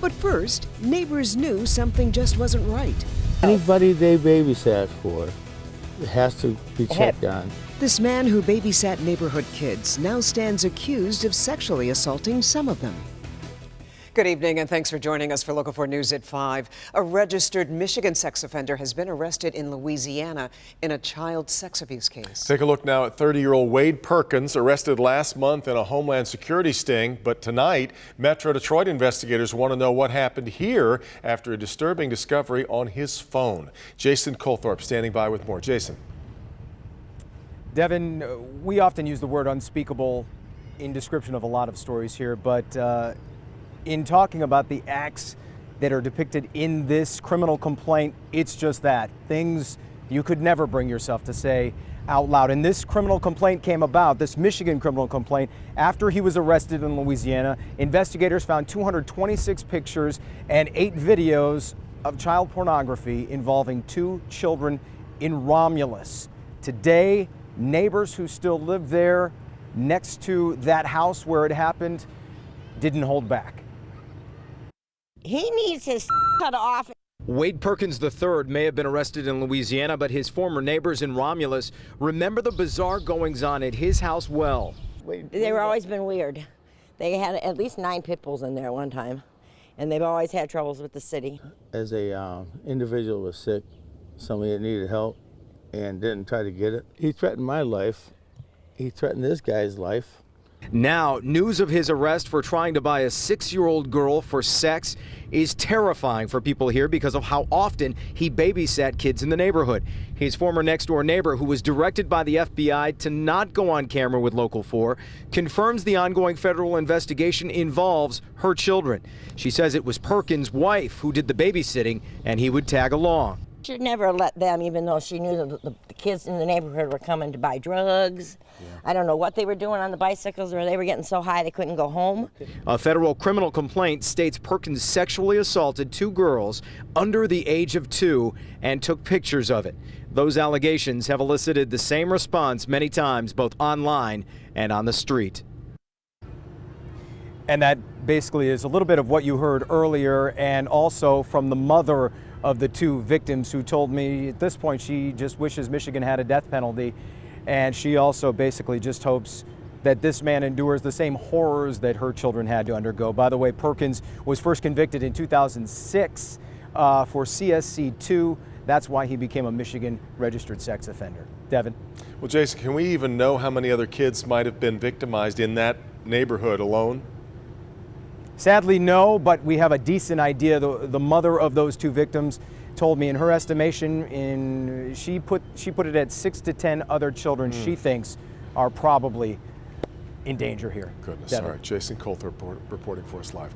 But first, neighbors knew something just wasn't right. Anybody they babysat for has to be checked on. This man who babysat neighborhood kids now stands accused of sexually assaulting some of them. Good evening and thanks for joining us for Local 4 News at 5. A registered Michigan sex offender has been arrested in Louisiana in a child sex abuse case. Take a look now at 30-year-old Wade Perkins, arrested last month in a Homeland Security sting. But tonight, Metro Detroit investigators want to know what happened here after a disturbing discovery on his phone. Jason Colthorpe standing by with more. Jason. Devin, we often use the word unspeakable in description of a lot of stories here, but in talking about the acts that are depicted in this criminal complaint, it's just that. Things you could never bring yourself to say out loud. And this criminal complaint came about, this Michigan criminal complaint, after he was arrested in Louisiana. Investigators found 226 pictures and 8 videos of child pornography involving 2 children in Romulus. Today, neighbors who still live there next to that house where it happened didn't hold back. He needs his cut off. Wade Perkins III may have been arrested in Louisiana, but his former neighbors in Romulus remember the bizarre goings-on at his house well. They've always been weird. They had at least 9 pit bulls in there at one time, and they've always had troubles with the city. As a individual was sick, somebody that needed help and didn't try to get it, he threatened my life. He threatened this guy's life. Now, news of his arrest for trying to buy a 6-year-old girl for sex is terrifying for people here because of how often he babysat kids in the neighborhood. His former next-door neighbor, who was directed by the FBI to not go on camera with Local 4, confirms the ongoing federal investigation involves her children. She says it was Perkins' wife who did the babysitting, and he would tag along. Should never let them, even though she knew the kids in the neighborhood were coming to buy drugs. Yeah. I don't know what they were doing on the bicycles, or they were getting so high they couldn't go home. A federal criminal complaint states Perkins sexually assaulted 2 girls under the age of 2 and took pictures of it. Those allegations have elicited the same response many times, both online and on the street. And that basically is a little bit of what you heard earlier, and also from the mother of the 2 victims, who told me at this point she just wishes Michigan had a death penalty, and she also basically just hopes that this man endures the same horrors that her children had to undergo. By the way, Perkins was first convicted in 2006 for CSC2. That's why he became a Michigan registered sex offender. Devin. Well, Jason, can we even know how many other kids might have been victimized in that neighborhood alone? Sadly, no, but we have a decent idea. The mother of those 2 victims told me, in her estimation, she put it at 6 to 10 other children she thinks are probably in danger here. Goodness. Devin. All right, Jason Colthorpe reporting for us live.